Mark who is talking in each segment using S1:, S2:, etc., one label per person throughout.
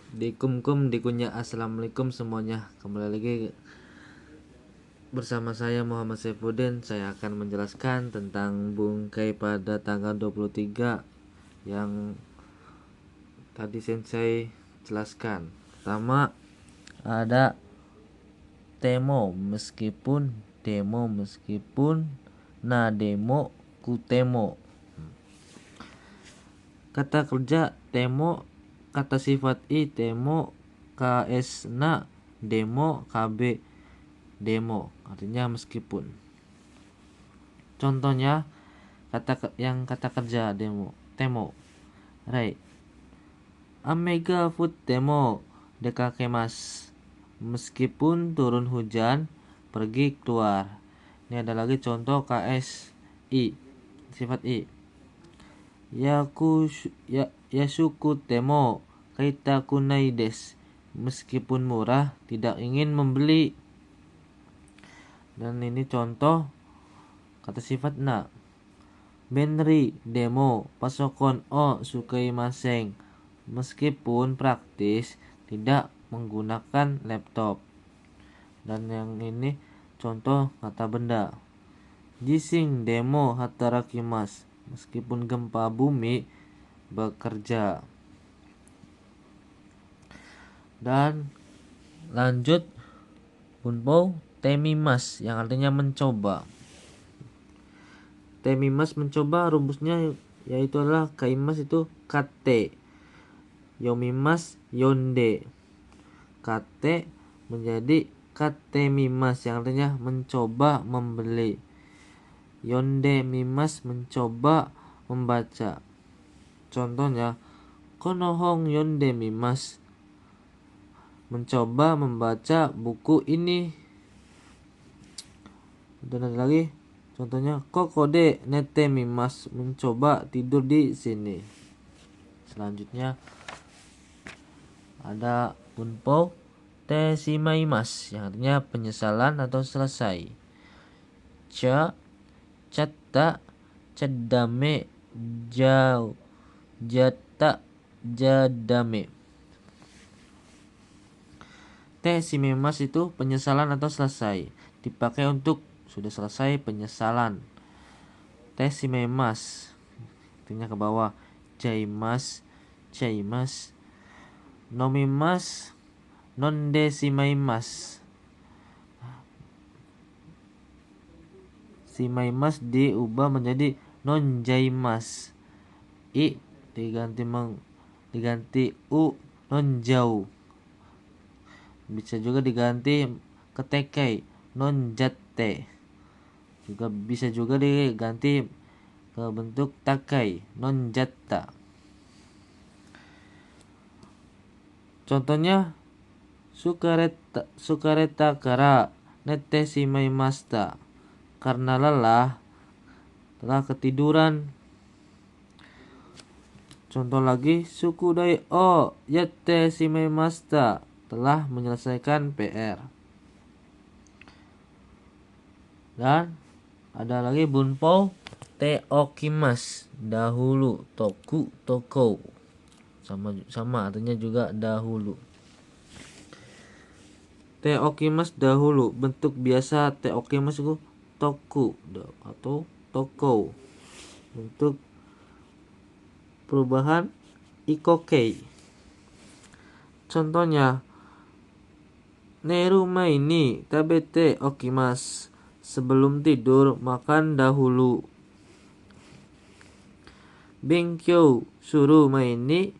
S1: Dikum dikunyah, assalamualaikum semuanya. Kembali lagi bersama saya Muhammad Saifuddin. Saya akan menjelaskan tentang bungkai pada tanggal 23 yang tadi sensei jelaskan. Pertama ada temo meskipun na demo kutemo. Kata kerja temo, kata sifat i temo, ks na demo, kb demo, artinya meskipun. Contohnya kata kerja temo. Right. Amega food temo dekakemas. Meskipun turun hujan, pergi keluar. Ini ada lagi contoh ks i, sifat i. Yasuku temo kaitakunai desu. Meskipun murah, tidak ingin membeli. Dan ini contoh kata sifat na. Benri demo pasokon o sukai maseng. Meskipun praktis, tidak menggunakan laptop. Dan yang ini contoh kata benda. Jising demo hatarakimasu. Meskipun gempa bumi, bekerja. Dan lanjut bunpo temimas yang artinya mencoba. Temimas mencoba, rumusnya yaitu adalah kaimas itu kate, yomimas yonde. Kate menjadi katemimas yang artinya mencoba membeli. Yonde mimas mencoba membaca. Contohnya konohong yonde mimas, mencoba membaca buku ini. Dan ada lagi contohnya kokode nete mimas, mencoba tidur di sini. Selanjutnya ada bunpo tesimaimas yang artinya penyesalan atau selesai. Catta cadame jata jadame. Tesimemas itu penyesalan atau selesai, dipakai untuk sudah selesai penyesalan. Tesimemas artinya ke bawah. Jaimas nomimas nondesimaimas. Simaimas diubah menjadi nonjaimas. I diganti u nonjau. Bisa juga diganti ketekai nonjatte. Bisa juga diganti ke bentuk takai nonjatta. Contohnya sukareta kara nete shimaimashita. Karena lelah telah ketiduran. Contoh lagi sukudai o yatte shimaimashita, telah menyelesaikan PR. Dan ada lagi bunpo teokimas, dahulu, toku toko. Sama artinya juga dahulu. Teokimas dahulu, bentuk biasa teokimas itu toku atau toko. Untuk perubahan ikokei. Contohnya neruma ini tabete okimas, sebelum tidur makan dahulu. Benkyou suru maini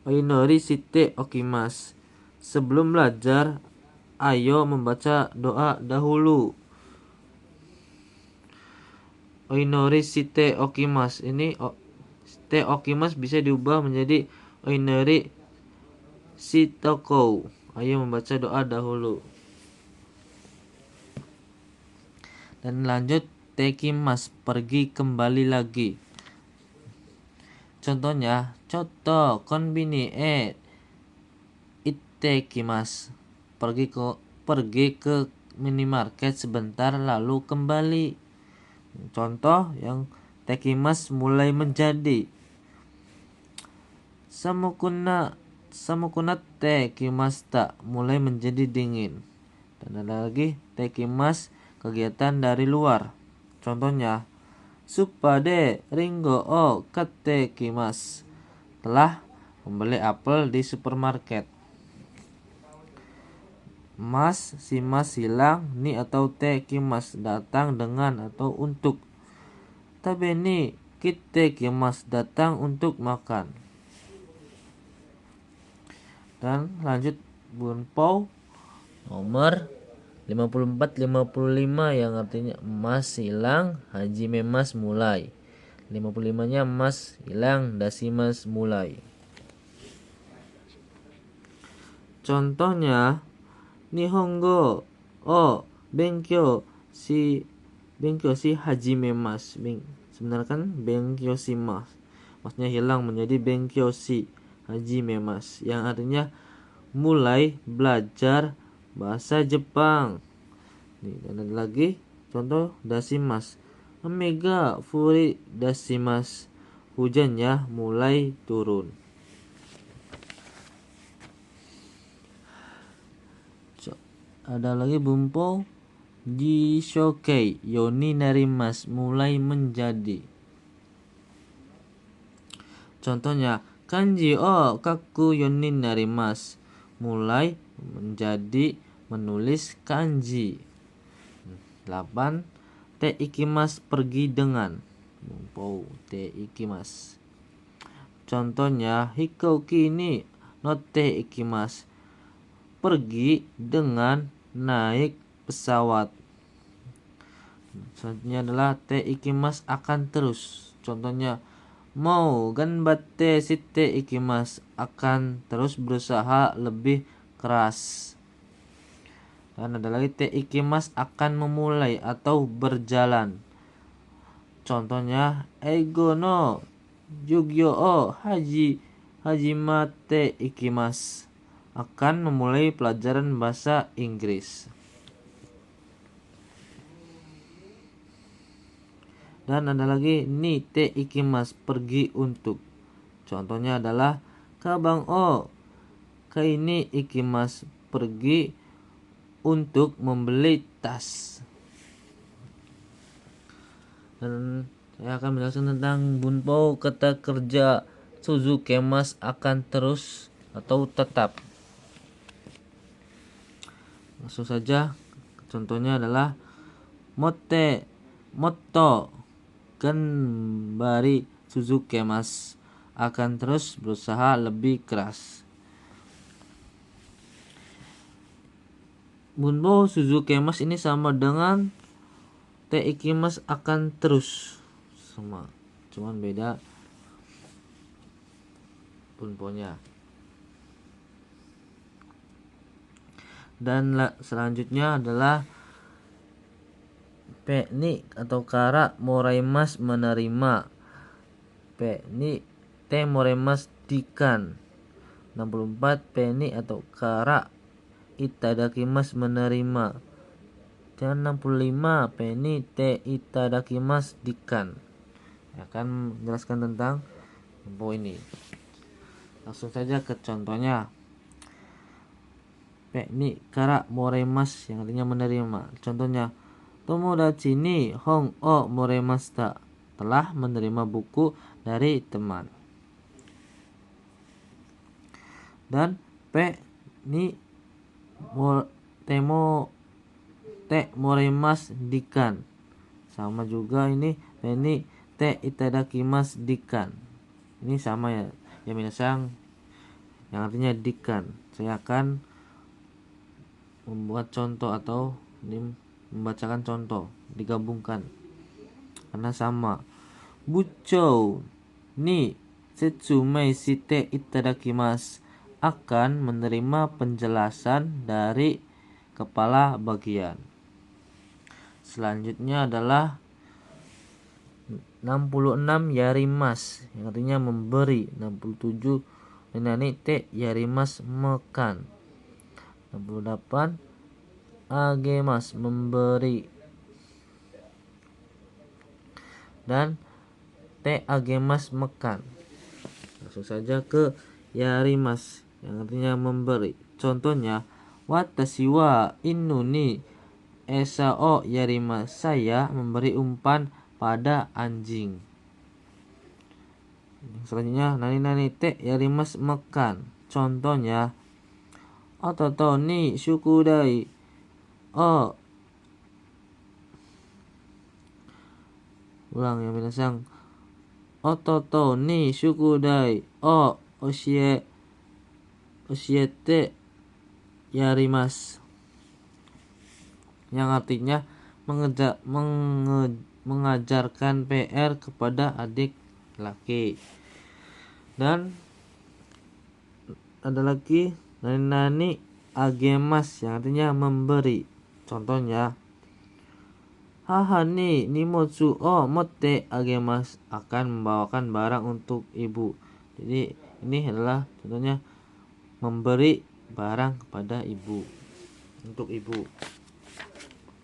S1: oinori shite okimas, sebelum belajar ayo membaca doa dahulu. Oinori shite okimas, ini shite okimas bisa diubah menjadi oinori shitoko, ayo membaca doa dahulu. Dan lanjut tekimas, pergi kembali lagi. Contohnya coto konbini ittekimas, pergi ke minimarket sebentar lalu kembali. Contoh yang tekimas mulai menjadi. Samukuna samukunatte kimasta, mulai menjadi dingin. Dan ada lagi tekimas, kegiatan dari luar. Contohnya, suppade ringo o katte kimas, telah membeli apel di supermarket. Mas, si mas hilang, ni atau te kimas, datang dengan atau untuk. Tabeni kite kimas, datang untuk makan. Dan lanjut bunpau nomor 54-55 yang artinya mas hilang, hajime mas mulai. 55-nya mas hilang, dasi mas mulai. Contohnya, Nihongo o benkyo si hajime mas. Sebenarnya kan benkyo si mas, maksudnya hilang menjadi benkyo si hajime mas, yang artinya mulai belajar bahasa Jepang. Nih, dan ada lagi contoh dasimas. Omega furi dasimas, hujannya mulai turun. Ada lagi bumpo jishokei yoni narimas, mulai menjadi. Contohnya, kanji o kaku yoni narimas, mulai menjadi menulis kanji. 8. Te ikimas, pergi dengan. Bumpo te ikimas. Contohnya, hikoki ni no te ikimas, pergi dengan naik pesawat. Selanjutnya adalah te ikimas, akan terus. Contohnya, mau ganbatte shite ikimas, akan terus berusaha lebih keras. Dan ada lagi te ikimas, akan memulai atau berjalan. Contohnya, eigo no jugyo o hajimate ikimas, akan memulai pelajaran bahasa Inggris. Dan ada lagi ni te ikimas, pergi untuk. Contohnya adalah kabang o kaini ikimas, pergi untuk membeli tas. Dan saya akan menjelaskan tentang bunpo kata kerja suzukemas, akan terus atau tetap. Langsung saja, contohnya adalah motto ganbari suzukemas, akan terus berusaha lebih keras. Bunpo suzukemas ini sama dengan te ikimas, akan terus, sama, cuman beda bunponya. Dan selanjutnya adalah peknik atau kara moraimas, menerima. Peknik te moraimas, dikan. 64. Peknik atau kara itadakimas, menerima. Dan 65. Peknik te itadakimas, dikan. Akan menjelaskan tentang bunpo ini. Langsung saja ke contohnya. Peknik kara moraimas, yang artinya menerima. Contohnya, tomodachi ni hon o moraimashita, telah menerima buku dari teman. Dan peknik te moraimas, dikan, sama juga ini peknik te itadakimas, dikan. Ini sama ya, ya minasang, yang artinya dikan. Saya akan membuat contoh atau membacakan contoh, digabungkan karena sama. Buchou ni setsumei shite itadakimasu, akan menerima penjelasan dari kepala bagian. Selanjutnya adalah 66 yarimas, yang artinya memberi. 67 nenani te yarimas, makan. 68 agemas, memberi. Dan te agemas, makan. Langsung saja ke yarimas. yang artinya memberi. Contohnya, watashi wa inu ni esa o yarimasu, saya memberi umpan pada anjing. Selanjutnya, nani te yarimasu, makan. Contohnya, ototo ni shukudai o, ulang ya minasang, ototo ni shukudai o oshiete yarimasu, yang artinya mengajarkan PR kepada adik laki. Dan ada lagi nani agemas, yang artinya memberi. Contohnya, haha ni nimotsu o motte agemas, akan membawakan barang untuk ibu. Jadi ini adalah contohnya memberi barang kepada ibu, untuk ibu.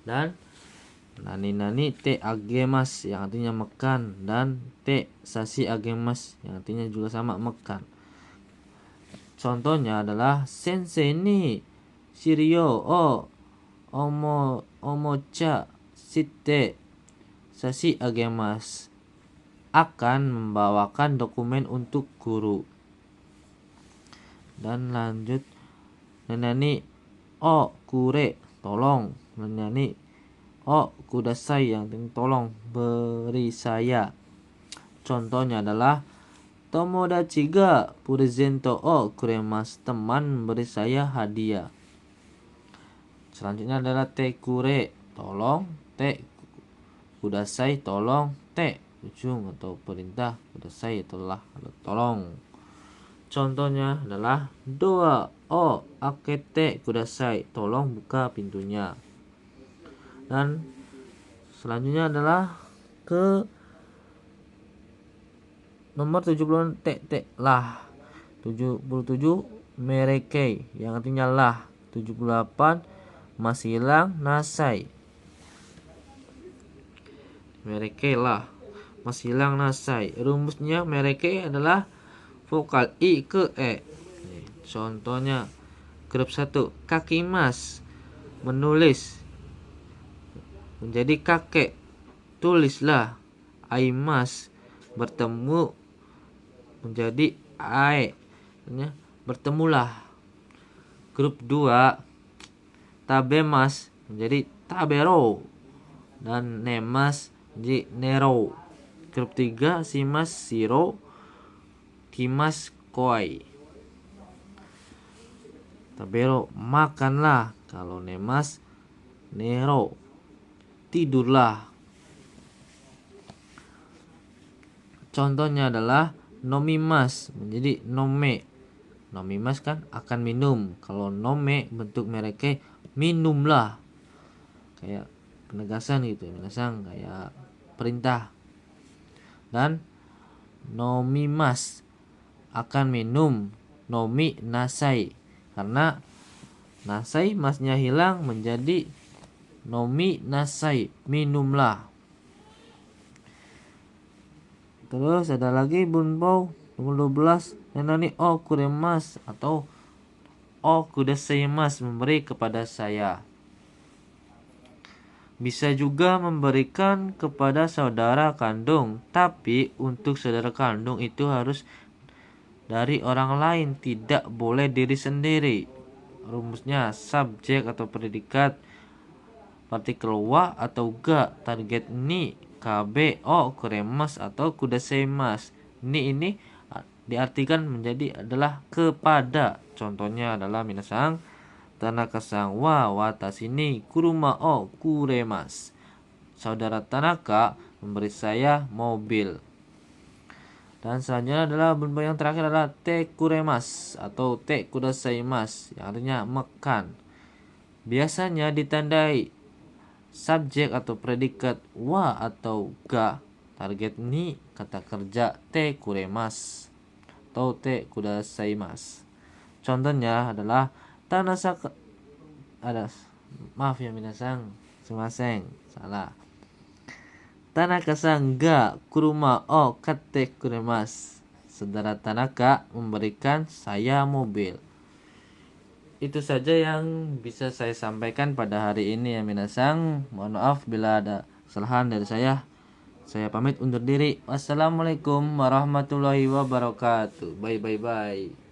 S1: Dan nani te agemas, yang artinya makan, dan te sashi agemas, yang artinya juga sama, makan. Contohnya adalah sensei ni shirio o omocha shite sashi agemas, akan membawakan dokumen untuk guru. Dan lanjut, nani o kure, tolong. Nani o kudasai, yang tolong, beri saya. Contohnya adalah tomodachi ga presento o kuremasu, teman memberi saya hadiah. Selanjutnya adalah te kure, tolong, te kudasai, tolong, te ujung atau perintah, kudasai itulah tolong. Contohnya adalah doa o akete kudasai, tolong buka pintunya. Dan selanjutnya adalah ke nomor 70, te lah. 77 mereke, yang artinya lah. 78 masih hilang nasai, mereke lah, masih hilang nasai. Rumusnya mereke adalah vokal i ke e. Contohnya grup 1, kakimas, menulis, menjadi kakek, tulislah. Aimas, bertemu, menjadi ae, bertemulah. Grup 2, tabemas, menjadi tabero, dan nemas menjadi nero. Grup 3, simas, siro, kimas, koi. Tabero, makanlah. Kalau nemas, nero, tidurlah. Contohnya adalah nomimas, menjadi nome. Nomimas kan akan minum. Kalau nome bentuk mereka, minumlah. Kayak penegasan gitu, minasang, kayak perintah. Dan nomimas, akan minum. Nomi nasai, karena nasai masnya hilang menjadi nomi nasai, minumlah. Terus ada lagi bunpau nomor 12, nani o kuremas atau o kudasaimasu, memberi kepada saya. Bisa juga memberikan kepada saudara kandung, tapi untuk saudara kandung itu harus dari orang lain, tidak boleh diri sendiri. Rumusnya subjek atau predikat, partikel wa atau ga, target ni, kabe o kuremas atau kudasaimasu. Ini diartikan menjadi adalah kepada. Contohnya adalah minasang, Tanaka-san wa watashi ni kuruma o kuremasu. Saudara Tanaka memberi saya mobil. Dan selanjutnya adalah bentuk yang terakhir adalah te kuremasu atau te kudasaimasu, yang artinya makan. Biasanya ditandai subjek atau predikat wa atau ga, target ni, kata kerja te kuremasu atau te kudasaimasu. Contohnya adalah maaf ya minasang, sumaseng, salah. Tanaka-san ga kuruma o katte kuremasu. Saudara Tanaka memberikan saya mobil. itu saja yang bisa saya sampaikan pada hari ini ya minasang. Mohon maaf bila ada kesalahan dari saya. Saya pamit undur diri. Wassalamualaikum warahmatullahi wabarakatuh. Bye bye bye.